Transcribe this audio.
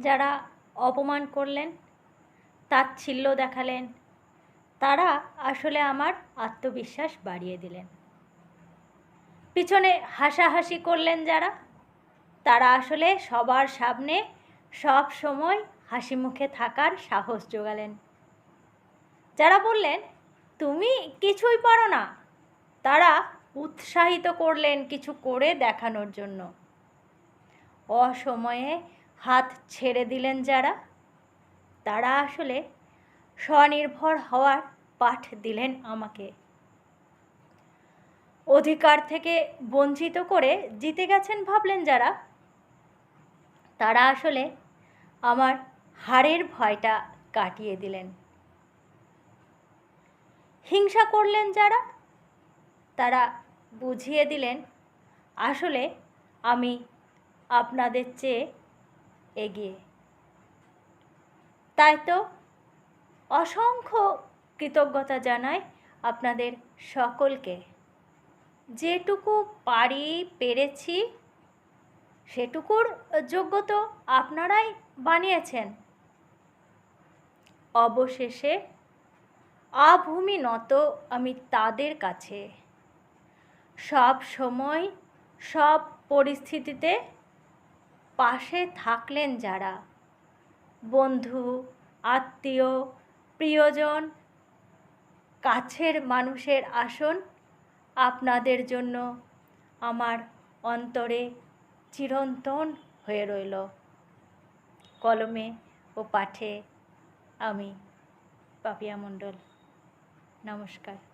যারা অপমান করলেন, তাচ্ছিল্য দেখালেন, তারা আসলে আমার আত্মবিশ্বাস বাড়িয়ে দিলেন। পিছনে হাসাহাসি করলেন যারা, তারা আসলে সবার সামনে সব সময় হাসি মুখে থাকার সাহস জোগালেন। যারা বললেন তুমি কিছুই পারো না, তারা উৎসাহিত করলেন কিছু করে দেখানোর জন্য। অসময়ে হাত ছেড়ে দিলেন যারা, তারা আসলে স্বনির্ভর হওয়ার পাঠ দিলেন আমাকে। অধিকার থেকে বঞ্চিত করে জিতে গেছেন ভাবলেন যারা, তারা আসলে আমার হারের ভয়টা কাটিয়ে দিলেন। হিংসা করলেন যারা, তারা বুঝিয়ে দিলেন আসলে আমি আপনাদের চেয়ে এগিয়ে। তাই তো অসংখ্য কৃতজ্ঞতা জানাই আপনাদের সকলকে। যেটুকু পারি পেরেছি সেটুকুর যোগ্য তো আপনারাই বানিয়েছেন। অবশেষে আভূমি নত আমি তাদের কাছে। সব সময় সব পরিস্থিতিতে পাশে থাকলেন যারা, বন্ধু, আত্মীয়, প্রিয়জন, কাছের মানুষের আসন আপনাদের জন্য আমার অন্তরে চিরন্তন হয়ে রইল। কলমে ও পাঠে আমি পাপিয়া মণ্ডল। নমস্কার।